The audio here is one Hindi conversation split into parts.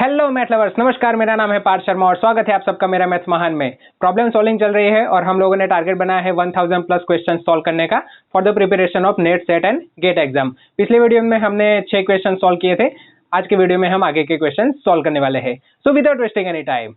हेलो मैथ लवर्स, नमस्कार। मेरा नाम है पार्थ शर्मा और स्वागत है आप सबका मेरा मैथ्स महान में। प्रॉब्लम सॉल्विंग चल रही है और हम लोगों ने टारगेट बनाया है 1000 प्लस क्वेश्चन सॉल्व करने का for the preparation of NET SET and GATE exam. पिछले वीडियो में हमने 6 क्वेश्चन सॉल्व किए थे। आज के वीडियो में हम आगे के क्वेश्चन सॉल्व करने वाले हैं। So without wasting any time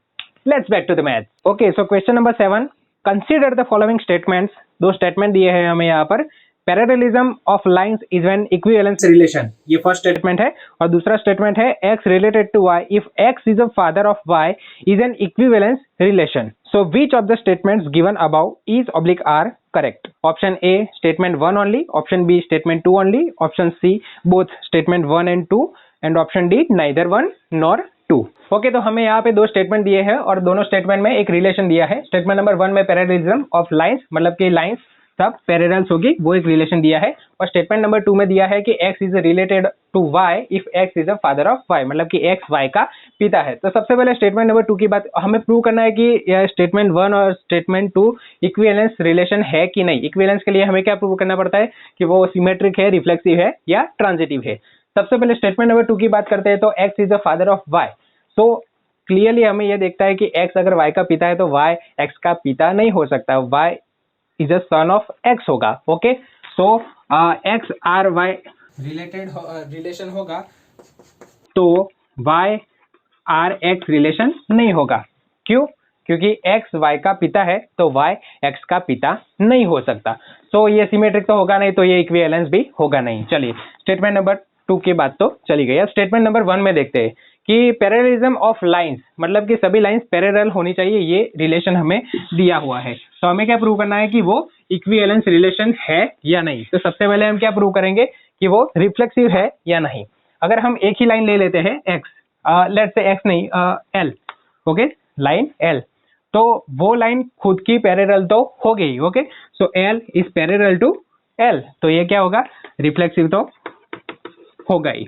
let's back to the math. Okay, so question number 7, consider the following statements. दो स्टेटमेंट दिए हैं हमें यहाँ पर। Parallelism of lines is an equivalence relation, ये फर्स्ट स्टेटमेंट है। और दूसरा स्टेटमेंट है x related to y if x is a father of y is an equivalence relation. So which of the statements given above is oblique are correct? Option A statement 1 only, option B statement 2 only, option C both statement 1 and 2 and option D neither 1 nor 2। Okay, तो हमें यहाँ पे दो स्टेटमेंट दिए हैं और दोनों स्टेटमेंट में एक रिलेशन दिया है। स्टेटमेंट नंबर 1 में पैरेललिज्म ऑफ लाइंस, मतलब कि लाइंस सब पैरेलल्स होगी, वो एक रिलेशन दिया है। और स्टेटमेंट नंबर 2 में दिया है कि x is related to y if x is a father of y, मतलब कि x y का पिता है। तो सबसे पहले स्टेटमेंट नंबर 2 की बात हमें प्रूव करना है कि यह स्टेटमेंट 1 और स्टेटमेंट 2 इक्विवेलेंस रिलेशन है कि नहीं। इक्विवेलेंस के लिए हमें क्या प्रूव करना पड़ता है कि वो सिमेट्रिक है, रिफ्लेक्सिव है या ट्रांजिटिव है। सबसे पहले स्टेटमेंट नंबर 2 की बात करते हैं तो x is a father of y। So clearly हमें यह देखता है कि x अगर y का पिता है तो y x का पिता नहीं हो सकता, y is a son of x होगा। Okay, so x R y related relation होगा तो y आर x रिलेशन नहीं होगा। क्यों? क्योंकि x y का पिता है तो y x का पिता नहीं हो सकता। सो ये सिमेट्रिक तो होगा नहीं, तो ये इक्विवेलेंस भी होगा नहीं। चलिए स्टेटमेंट नंबर 2 की बात तो चली गई। अब स्टेटमेंट नंबर 1 में देखते हैं कि पैरेललिज्म ऑफ लाइंस, मतलब कि सभी लाइंस पैरेलल होनी चाहिए, ये रिलेशन हमें दिया हुआ है। तो हमें क्या प्रूव करना है कि वो इक्विवेलेंस रिलेशन है या नहीं। तो सबसे पहले हम क्या प्रूव करेंगे कि वो रिफ्लेक्सिव है या नहीं। अगर हम एक ही लाइन ले लेते हैं x, लेट्स से x नहीं l, ओके, लाइन l, तो वो लाइन खुद की पैरेलल तो हो गई। Okay, so l is parallel to l, तो ये क्या होगा, रिफ्लेक्सिव तो होगा ही।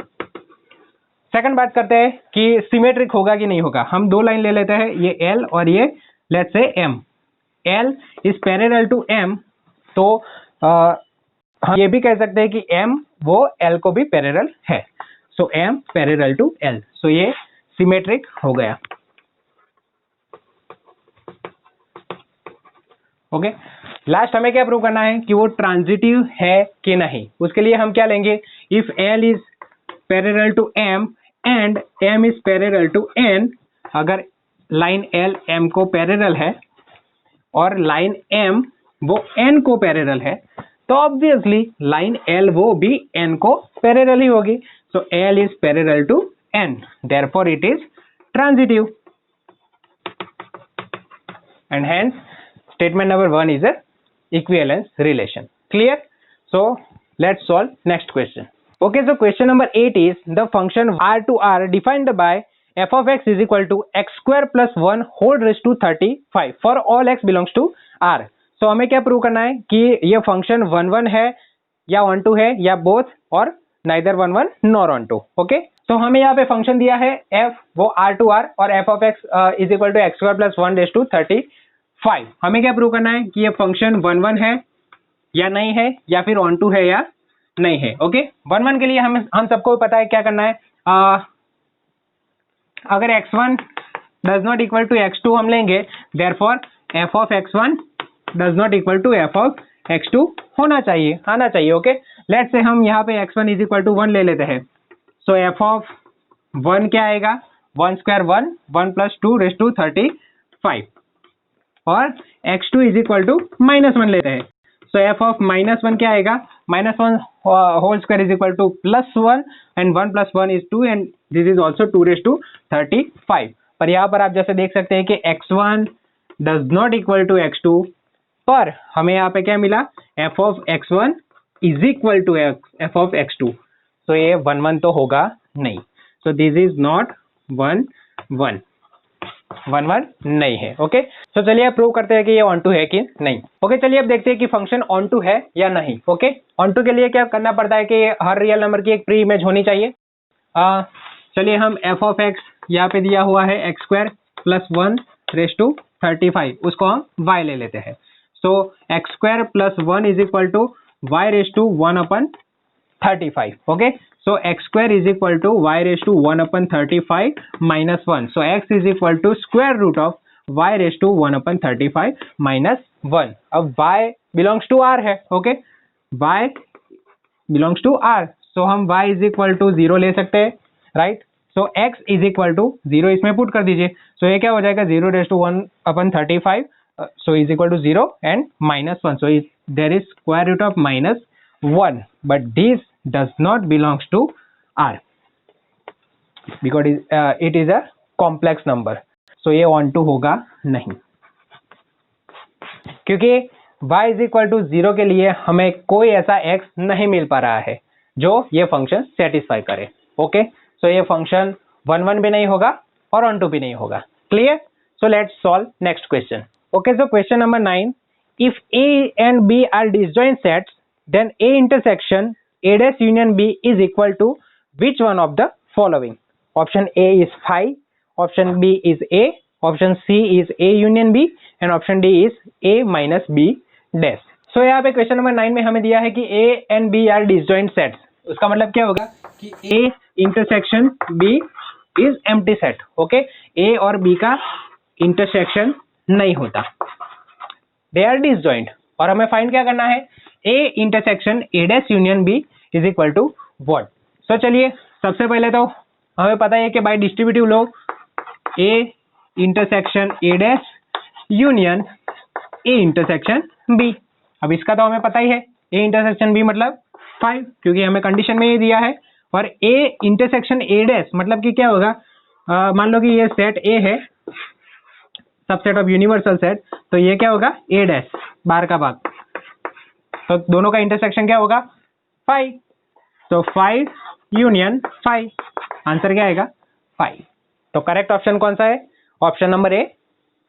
सेकंड बात करते हैं कि सिमेट्रिक होगा कि नहीं होगा। हम दो लाइन ले लेते हैं, ये L और ये let's say M। L is parallel to M, तो हम ये भी कह सकते हैं कि M वो L को भी पैरेलल है। सो M पैरेलल टू L, सो ये सिमेट्रिक हो गया। ओके, लास्ट हमें क्या प्रूव करना है कि वो ट्रांजिटिव है कि नहीं। उसके लिए हम क्या लेंगे, if L is parallel to M and M is parallel to N। अगर लाइन L M को पैरेलल है और लाइन M वो N को पैरेलल है, तो ऑब्वियसली लाइन L वो भी N को पैरेलल ही होगी। So L is parallel to N, therefore it is transitive and hence statement number 1 is a equivalence relation. Clear? So let's solve next question. Okay, so question number 8 is the function r to r defined by f of x is equal to x square plus 1 whole raised to 35 for all x belongs to r। So हमें क्या प्रूव करना है कि ये फंक्शन 1 1 है या 1 2 है या बोथ और नाइदर 1 1 नॉर 1 2। ओके, तो हमें यहाँ पे फंक्शन दिया है f वो r to r और f of x is equal to x square plus 1 raise to 35। हमें क्या प्रूव करना है कि ये फंक्शन 1 1 है या नहीं है या फिर 1 2 है या नहीं है। ओके, 1 1 के लिए हम सबको पता है क्या करना है। अगर x1 does not equal to x2 हम लेंगे, therefore f of x1 does not equal to f of x2 होना चाहिए, आना चाहिए। ओके, लेट्स से हम यहाँ पे x1 इज इक्वल टू 1 ले लेते हैं। सो f of 1 क्या आएगा, 1 स्क्वायर 1 1 प्लस 2 रेज टू 35 और x2 इज इक्वल टू -1 लेते हैं। सो f of -1 क्या आएगा, -1 whole square is equal to +1 एंड 1 + 1 is 2 and this is also 2 raise to 35। पर यहाँ पर आप जैसे देख सकते हैं कि x1 does not equal to x2, पर हमें यहाँ पे क्या मिला, f of x1 is equal to f of x2। So ये 1 1 तो होगा नहीं। सो दिस इज नॉट 1 1 1 1 नहीं है। ओके, तो चलिए अब प्रूव करते हैं कि ये ऑन टू है कि नहीं। ओके, चलिए अब देखते हैं कि फंक्शन ऑन टू है या नहीं। ओके, ऑन टू के लिए क्या करना पड़ता है कि हर रियल नंबर की एक प्री इमेज होनी चाहिए। चलिए हम f of x यहाँ पे दिया हुआ है x square plus 1 raise to 35, उसको हम y ले लेते हैं। So x square plus 1 is equal to y raise to 1 अपन 35। Okay, So x square is equal to y raised to 1 upon 35 minus 1. So x is equal to square root of y raised to 1 upon 35 minus 1. अब y belongs to r है, okay, y belongs to r. So हम y is equal to 0 ले सकते हैं, right. So x is equal to 0 इसमें पुट कर दीजिए. सो ये क्या हो जाएगा, 0 raised to 1 upon 35, so is equal to 0 and minus 1. So there is square root of minus 1, but this does not belongs to r because it is a complex number. So ये 1 2 होगा नहीं, क्योंकि y is equal to 0 के लिए हमें कोई ऐसा x नहीं मिल पा रहा है जो ये फंक्शन सेटिस्फाई करे. ओके, सो ये फंक्शन 1 1 भी नहीं होगा और 1 2 भी नहीं होगा. Clear? So let's solve next question. Okay, so question number 9. If a and b are disjoint sets, then a intersection a dash union b is equal to which one of the following? Option A is 5, option B is A, option C is A union B and option D is A minus B dash. So यहाँ पे क्वेश्चन नंबर 9 में हमें दिया है कि A and B are disjoint sets. उसका मतलब क्या होगा कि A intersection B is empty set. Okay, A और B का इंटरसेक्शन नहीं होता, दे आर डिसजॉइंट. और हमें फाइंड क्या करना है, A intersection A dash union B is equal to what. So चलिए, सबसे पहले तो हमें पता है कि by distributive law A intersection A dash union A intersection B. अब इसका तो हमें पता ही है, A इंटरसेक्शन B मतलब 5, क्योंकि हमें कंडीशन में ये दिया है. और A इंटरसेक्शन A डैश मतलब कि क्या होगा, मान लो कि ये सेट A है, सबसेट ऑफ यूनिवर्सल सेट, तो ये क्या होगा, A डैश बाहर का भाग, तो दोनों का इंटरसेक्शन क्या होगा, 5. तो 5 यूनियन 5, आंसर क्या आएगा, 5. तो करेक्ट ऑप्शन कौन सा है, option number A,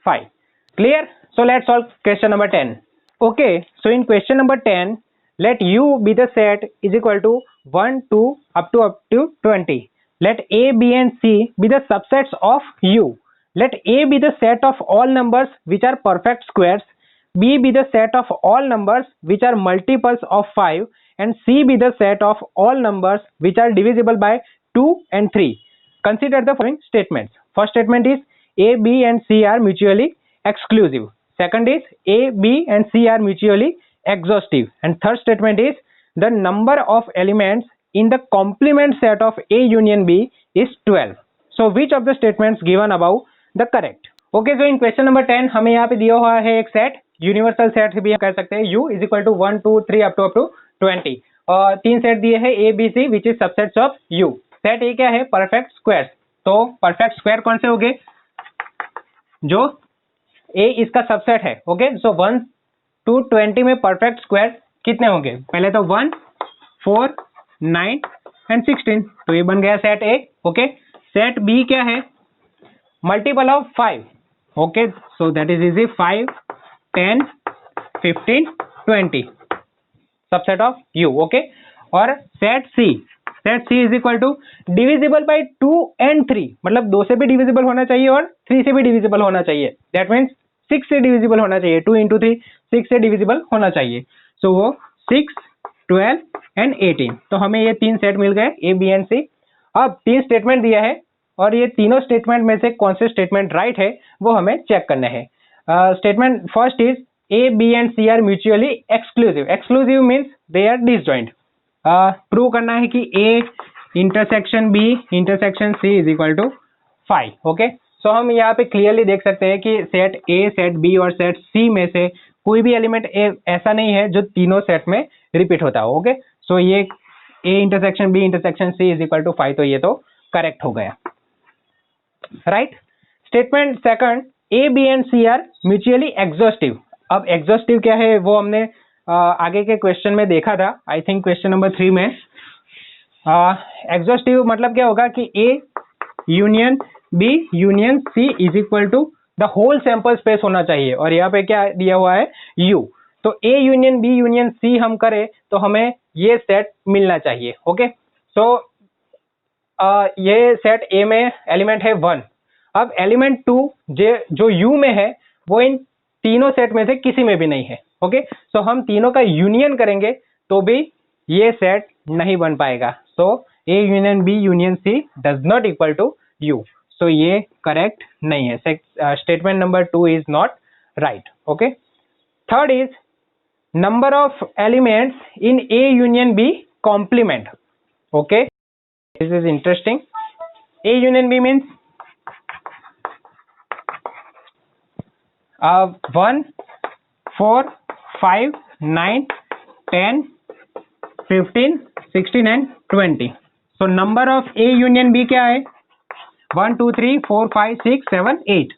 5. Clear? So let's solve question number 10. Okay, so in question number 10, let u be the set is equal to 1 2 up to 20. Let a, b and c be the subsets of u. Let a be the set of all numbers which are perfect squares, b be the set of all numbers which are multiples of 5 and c be the set of all numbers which are divisible by 2 and 3. Consider the following statements. First statement is a, b and c are mutually exclusive. Second is a, b and c are mutually exhaustive. And third statement is the number of elements in the complement set of A union B is 12. So which of the statements given above the correct? Okay, so in question number 10 हमें यहाँ पे दिया हुआ है एक सेट, यूनिवर्सल सेट भी कह सकते हैं, U is equal to 1 2 3 up to 20. और 3 सेट दिए हैं A B C which is subsets of U. Set A क्या है, परफेक्ट स्क्वायर्स. तो परफेक्ट स्क्वायर कौन से हो गए, जो A इसका सबसेट है. ओके, सो 1 to 20 में परफेक्ट स्क्वायर कितने होंगे, पहले तो 1 4 9 and 16, तो ये बन गया set A. Okay, set B क्या है, multiple of 5. Okay, so that is easy, 5 10 15 20, subset of U. Okay, और set C is equal to divisible by 2 and 3, मतलब 2 से भी डिविजिबल होना चाहिए और 3 से भी डिविजिबल होना चाहिए. दैट मीन्स 6 से डिविजिबल होना चाहिए, 2 into 3 6 से डिविजिबल होना चाहिए. सो वो 6 12 and 18. तो हमें ये 3 सेट मिल गए, ए बी एंड सी. अब 3 स्टेटमेंट दिया है और ये तीनों स्टेटमेंट में से कौन से स्टेटमेंट राइट है वो हमें चेक करना है. Statement first is A B and C are mutually exclusive. Exclusive means they are disjoint. Prove करना है कि A intersection B intersection C is equal to 5. Okay, so हम यहाँ पे क्लियरली देख सकते हैं कि सेट ए, सेट बी और सेट सी में से कोई भी एलिमेंट ऐसा नहीं है जो तीनों सेट में रिपीट होता हो. ओके, सो ये A intersection B intersection C is equal to 5, तो ये तो करेक्ट हो गया, right. Statement second, A B and C are mutually exhaustive. अब एग्जॉस्टिव क्या है वो हमने आगे के क्वेश्चन में देखा था, आई थिंक क्वेश्चन नंबर 3 में. एग्जॉस्टिव मतलब क्या होगा कि A union B union C is equal to the whole sample space होना चाहिए. और यहाँ पे क्या दिया हुआ है, यू. तो A union B union C हम करें तो हमें ये सेट मिलना चाहिए. ओके, सो ये सेट ए में एलिमेंट है 1. अब एलिमेंट 2 जो यू में है वो इन तीनों सेट में से किसी में भी नहीं है. ओके, सो हम तीनों का यूनियन करेंगे तो भी ये सेट नहीं बन पाएगा. So A union B union C does not equal to U। So ये करेक्ट नहीं है, statement number 2 is not right. Okay, third is number of elements in A union B complement. Okay, this is interesting. A union B means 1 4 5 9 10 15 16 and 20। So number of A union B क्या है? 1 2 3 4 5 6 7 8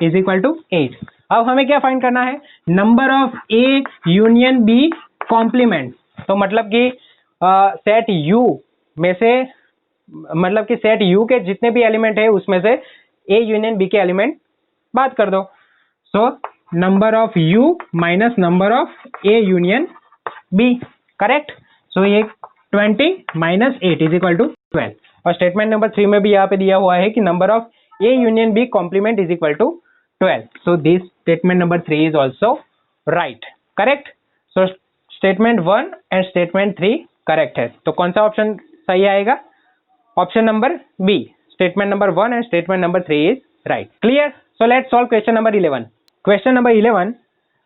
इज इक्वल टू 8। अब हमें क्या फाइंड करना है? Number of A union B complement. तो मतलब कि सेट U में से, मतलब कि सेट U के जितने भी एलिमेंट है उसमें से A यूनियन B के एलिमेंट बात कर दो। So number of U minus number of A union B, correct. So ये 20 माइनस 8 इज इक्वल टू 12। और स्टेटमेंट नंबर 3 में भी यहाँ पे दिया हुआ है कि number of A union B complement is equal to 12। So this statement number 3 is also right, correct. So statement 1 and statement 3 correct है। तो कौन सा ऑप्शन सही आएगा? Option number B, statement number 1 and statement number 3 is right. Clear? So let's solve question number 11। Question number 11,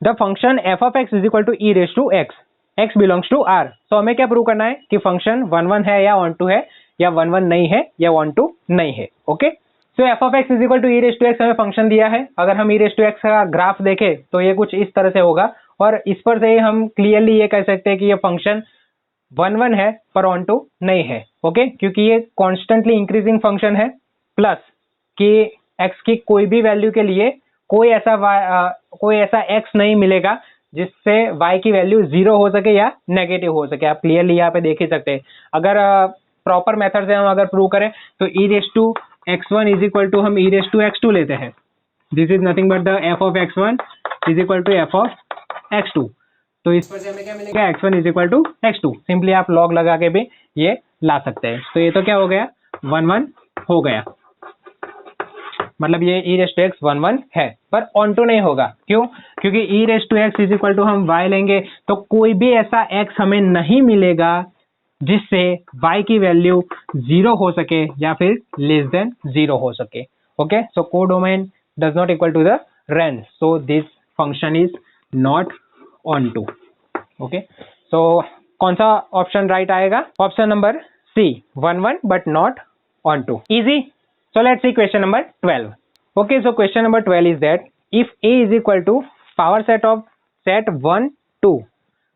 the function f of x is equal to e raise to x, x belongs to r। तो हमें क्या प्रूव करना है कि फंक्शन 1 1 है या 1 2 है, या 1 1 नहीं है या 1 2 नहीं है। Okay, so f of x is equal to e raise to x हमें फंक्शन दिया है। अगर हम e रेज टू x का ग्राफ देखें तो ये कुछ इस तरह से होगा, और इस पर से हम क्लियरली ये कह सकते हैं कि ये फंक्शन 1 1 है पर 1 2 नहीं है। ओके, क्योंकि ये कॉन्स्टेंटली इंक्रीजिंग फंक्शन है, प्लस कि x की कोई भी वैल्यू के लिए कोई ऐसा x नहीं मिलेगा जिससे y की वैल्यू 0 हो सके या नेगेटिव हो सके। आप क्लियरली यहाँ पे देख ही सकते हैं। अगर प्रॉपर मेथड से हम अगर प्रूव करें तो e raise to x1 is equal to हम e रेज टू x2 लेते हैं। This is nothing but the f of x1 is equal to f of x2। तो इस पर से हमें क्या मिलेगा? x1 is equal to x2। Simply आप लॉग लगा के भी ये ला सकते हैं। तो ये तो क्या हो गया? 1 1 हो गया, मतलब ये e रेज टू x 1 1 है, पर ऑन टू नहीं होगा। क्यों? क्योंकि e raise to x is equal to हम y लेंगे तो कोई भी ऐसा x हमें नहीं मिलेगा जिससे y की वैल्यू 0 हो सके या फिर लेस देन 0 हो सके। Okay, so codomain does not equal to the range, so this function is not onto. Okay, so कौन सा ऑप्शन राइट आएगा? Option number C, 1 1 but not onto. Easy. So let's see question number 12. Okay, so question number 12 is that if A is equal to power set of set 1 2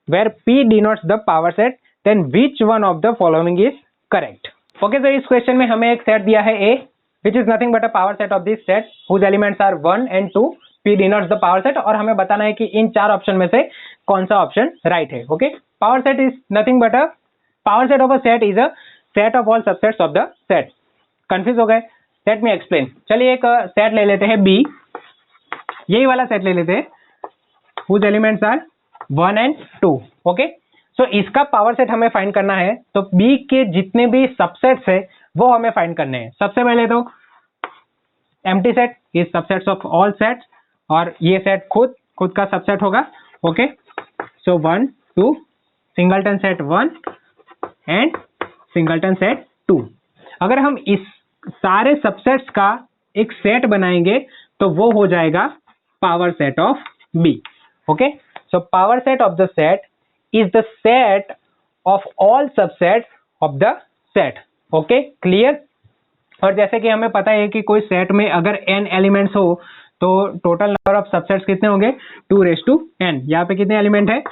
where P denotes the power set, then which one of the following is correct? Okay, so इस question में हमें एक set दिया है A, which is nothing but a power set of this set whose elements are 1 and 2. P denotes the power set, और हमें बताना है कि इन चार ऑप्शन में से कौन सा ऑप्शन राइट है। Okay, power set is nothing but a power set of a set is a set of all subsets of the set. Confuse हो गए? Let me explain. चलिए एक सेट ले लेते हैं B, यही वाला सेट ले लेते हैं whose elements are 1 and 2। Okay, सो इसका पावर सेट हमें फाइंड करना है, तो B के जितने भी सबसेट्स है वो हमें फाइंड करने हैं। सबसे पहले तो empty set is subsets of all sets, और ये सेट खुद का सबसेट होगा। Okay, so 1 2 singleton set 1 and singleton set 2। अगर हम इस सारे सबसेट्स का एक सेट बनाएंगे तो वो हो जाएगा power set of B। Okay, so power set of the set is the set of all subsets of the set. Okay, clear? और जैसे कि हमें पता है कि कोई सेट में अगर n एलिमेंट्स हो तो टोटल नंबर ऑफ सबसेट्स कितने होंगे? 2 रेज टू n। यहाँ पे कितने एलिमेंट है?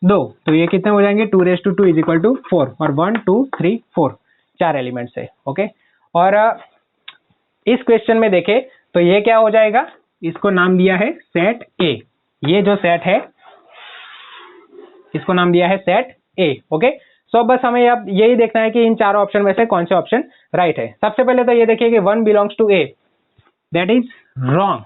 2, तो ये कितने हो जाएंगे? 2 raise to 2 is equal to 4, और 1 2 3 4 4 एलिमेंट्स है। ओके, और इस क्वेश्चन में देखें तो ये क्या हो जाएगा? इसको नाम दिया है सेट A। ये जो सेट है इसको नाम दिया है सेट A। ओके, सो बस हमें अब यही देखना है कि इन चारों ऑप्शन में से कौन से ऑप्शन राइट है। सबसे पहले तो ये देखिए कि 1 belongs to A, that is wrong,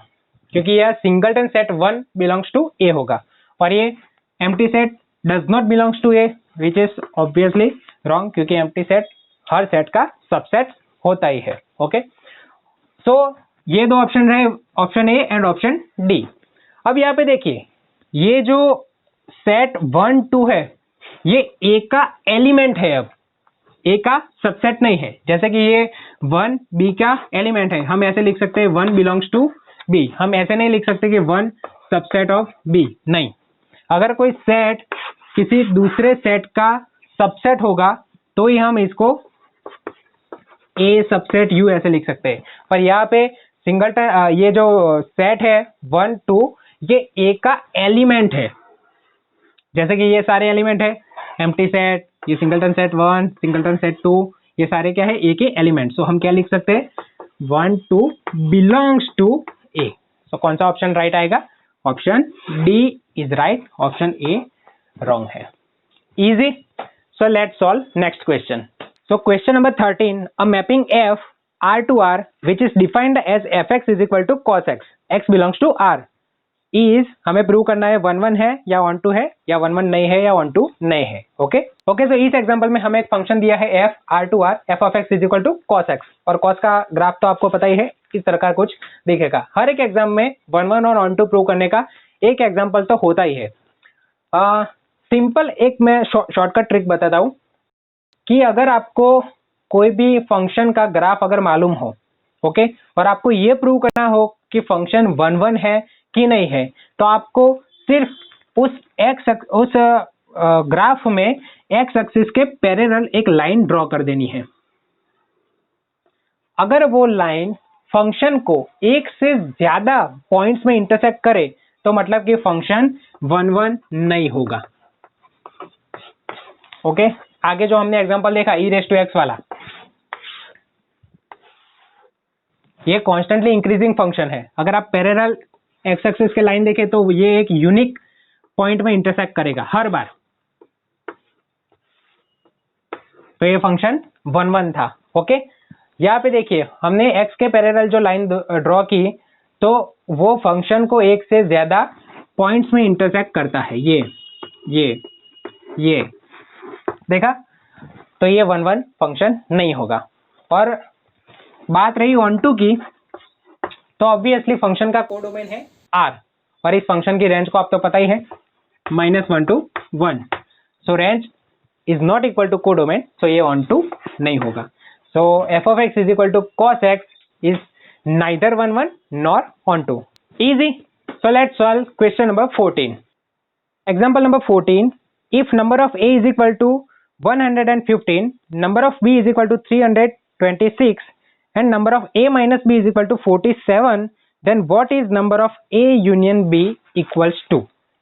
क्योंकि यह singleton set 1 belongs to A होगा, और ये empty set does not belongs to A, which is obviously wrong, क्योंकि एम्प्टी सेट हर सेट का सबसेट होता ही है। ओके, सो ये दो ऑप्शन रहे, option A and option D। अब यहाँ पे देखिए ये जो सेट 1 2 है ये A का एलिमेंट है। अब ए का सबसेट नहीं है। जैसे कि ये 1 बी का एलिमेंट है, हम ऐसे लिख सकते हैं 1 बिलोंग्स टू बी। हम ऐसे नहीं लिख सकते कि 1 सबसेट ऑफ बी, नहीं। अगर कोई सेट किसी दूसरे सेट का सबसेट होगा तो ही हम इसको ए सबसेट यू ऐसे लिख सकते हैं। पर यहाँ पे सिंगलटन ये जो सेट है 1 2 ये ए का एलिमेंट है। जैसे कि ये सारे एलिमेंट है, एम्प्टी सेट, ये सिंगलटन सेट 1, सिंगलटन सेट 2, ये सारे क्या है, ए के एलिमेंट। सो हम क्या लिख सकते हैं, 1 2 बिलोंग्स टू ए। सो कौन सा ऑप्शन राइट आएगा, option D is right, option A wrong है। Easy. So let's solve next question. So question number 13, a mapping F R to R which is defined as fx is equal to cos x, x belongs to R is, हमें प्रूव करना है 1 1 है या 1 2 है या 1 1 नहीं है या 1 2 नहीं है। Okay okay. सो इस एग्जांपल में हमें एक फंक्शन दिया है f R to R, f of x is equal to cos x, और cos का ग्राफ तो आपको पता ही है, इस तरह का कुछ दिखेगा। हर एक एग्जाम में 1 1 और 1 2 प्रूव करने का एक एग्जाम्पल तो होता ही है। सिंपल एक मैं शॉर्टकट ट्रिक बताता हूँ कि अगर आपको कोई भी फंक्शन का ग्राफ अगर मालूम हो, ओके, और आपको ये प्रूव करना हो कि फंक्शन 1 1 है कि नहीं है, तो आपको सिर्फ उस ग्राफ में एक्स एक्सिस के पैरेलल एक लाइन ड्रॉ कर देनी है। अगर वो लाइन फंक्शन को एक से ज्यादा पॉइंट्स में इंटरसेक्ट करे तो मतलब कि फंक्शन 1 1 नहीं होगा। ओके आगे जो हमने एग्जांपल देखा e रेज़ टू x वाला, ये कॉन्स्टेंटली इंक्रीजिंग फंक्शन है। अगर आप पैरेलल एक्स एक्सिस के लाइन देखें तो ये एक यूनिक पॉइंट में इंटरसेक्ट करेगा हर बार। तो ये फंक्शन 1 1 था। ओके यहाँ पे देखिए हमने x के पैरेलल जो लाइन ड्रॉ की तो वो फंक्शन को एक से ज्यादा पॉइंट्स में इंटरसेक्ट करता है। ये देखा, तो ये 1 1 फंक्शन नहीं होगा। और बात रही 1 2 की, तो ऑब्वियसली फंक्शन का कोडोमेन है R, और इस फंक्शन की रेंज को आप तो पता ही है, -1 to 1। So range is not equal to codomain, so ये 1 2 नहीं होगा। So f of x is equal to cos x is neither 1 1 nor 1 2। Easy. So let's solve question number 14। Example number 14, if number of a is equal to 115, number of b is equal to 326 and number of a minus b is equal to 47, then what is number of a union b equals to?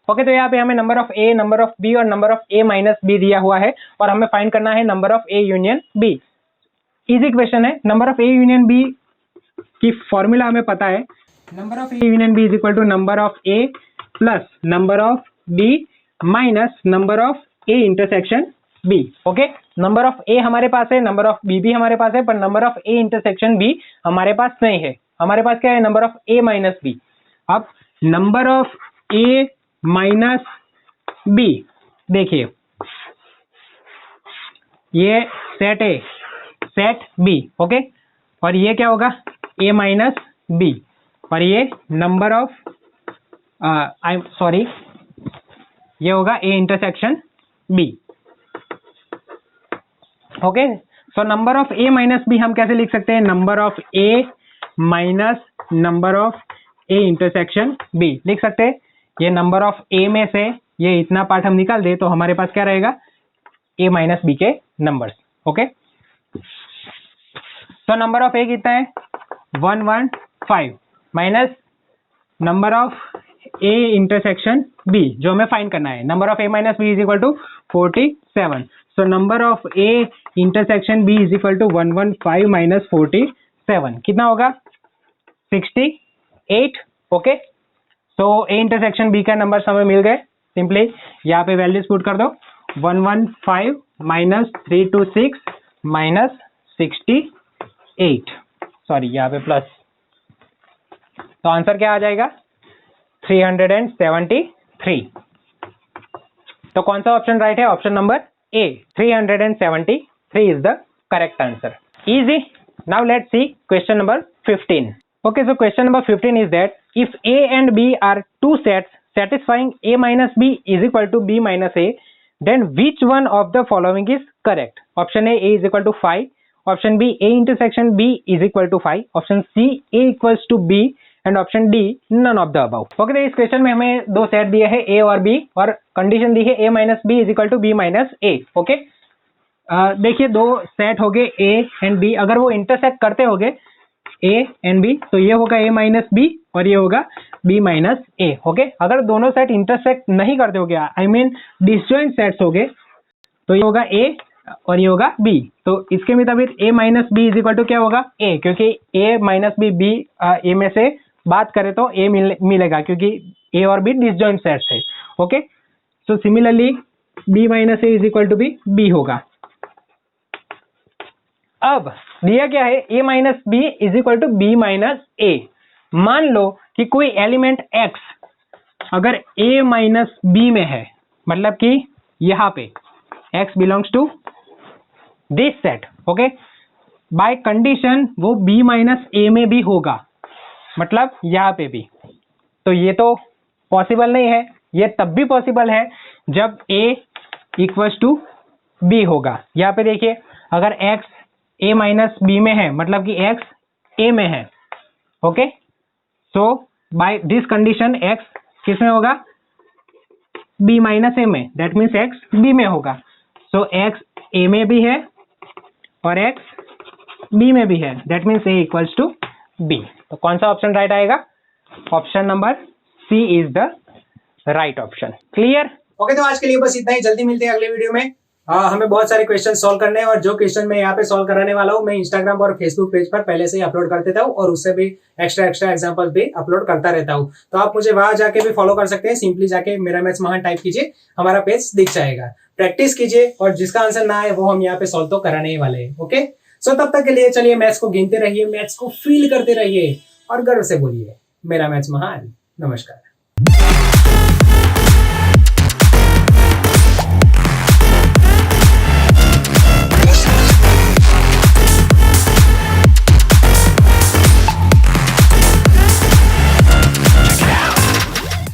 Okay तो यहाँ पे हमें number of a, number of b और number of a minus b दिया हुआ है और हमें फाइंड करना है number of a union b। Easy question है। Number of a union b की फॉर्मूला हमें पता है, number of a union b is equal to number of a plus number of b minus number of a intersection b। Okay number of a हमारे पास है, नंबर ऑफ b भी हमारे पास है, पर number of a intersection b हमारे पास नहीं है। हमारे पास क्या है, number of a minus b। अब number of a minus b, देखिए ये set a set b, okay, और ये क्या होगा, a माइनस b, और ये नंबर ऑफ ये होगा a intersection b। Okay so number of a minus b हम कैसे लिख सकते हैं, number of a minus number of a intersection b लिख सकते हैं। ये नंबर ऑफ a में से ये इतना पार्ट हम निकाल दे तो हमारे पास क्या रहेगा, a माइनस b के नंबर्स। ओके तो नंबर ऑफ a कितना है, 115 minus number of a intersection b जो हमें फाइंड करना है, number of a minus b is equal to 47। So number of a intersection b is equal to 115 minus 47 कितना होगा, 68। Okay so a intersection b का नंबर हमें मिल गए। सिंपली यहाँ पे वैल्यूज पुट कर दो, 115 माइनस 326 माइनस 68, सॉरी यहाँ पे प्लस, तो आंसर क्या आ जाएगा, 373। तो कौन सा ऑप्शन राइट है, option number A, 373 is the correct answer. Easy. Now let's see question number 15. Okay, so question number 15 is that if A and B are two sets satisfying A minus B is equal to B minus A, then which one of the following is correct? Option A is equal to 5, option B A intersection B is equal to 5, option C A equals to B and option D none of the above. Okay, तो इस क्वेश्चन में हमें दो सेट दिए हैं ए और बी और कंडीशन दी है A minus B is equal to B minus A. Okay, देखिए दो सेट हो गए ए एंड बी, अगर वो इंटरसेक्ट करते हो गए ए एंड बी तो ये होगा ए माइनस बी और ये होगा बी माइनस ए। ओके, अगर दोनों सेट इंटरसेक्ट नहीं करते हो गया, आई मीन डिसजॉइंट सेट्स हो गए, तो ये होगा ए और ये होगा बी। तो इसके मुताबिक A minus B is equal to क्या होगा? ए, क्योंकि ए माइनस बी ए में से बात करें तो ए मिलेगा क्योंकि ए और बी डिसजॉइंट सेट्स है। Okay, so similarly B minus A is equal to B होगा। अब दिया क्या है? A minus B is equal to B minus A. मान लो कि कोई एलिमेंट x अगर a माइनस बी में है, मतलब कि यहां पे x belongs to this set. Okay, by condition वो b माइनस ए में भी होगा, मतलब यहां पे भी। तो ये तो पॉसिबल नहीं है, ये तब भी पॉसिबल है जब a इक्वल्स टू बी होगा। यहाँ पे देखिए अगर x a माइनस बी में है, मतलब कि x a में है। Okay, so by this condition x किस में होगा? b माइनस ए में, दैट मीन्स x b में होगा। सो x a में भी है और x b में भी है, that means a equals to b। तो कौन सा ऑप्शन राइट आएगा? Option number C is the right option. Clear? Okay, तो आज के लिए बस इतना ही। जल्दी मिलते हैं अगले वीडियो में। हमें बहुत सारे क्वेश्चन सॉल्व करने हैं और जो क्वेश्चन मैं यहाँ पे सॉल्व कराने वाला हूँ मैं इंस्टाग्राम और फेसबुक पेज पर पहले से ही अपलोड कर देता हूँ और उससे भी एक्स्ट्रा एग्जांपल भी अपलोड करता रहता हूँ। तो आप मुझे वहां जाके भी फॉलो कर सकते हैं। सिंपली जाके मेरा मैथ्स महान टाइप कीजिए, हमारा पेज दिख जाएगा। प्रैक्टिस कीजिए और जिसका आंसर ना आए वो हम यहाँ पे सॉल्व तो कराने ही वाले हैं। ओके, सो तब तक के लिए चलिए मैथ्स को गिनते रहिए, मैथ्स को फील करते रहिए और गर्व से बोलिए मेरा मैथ्स महान। नमस्कार।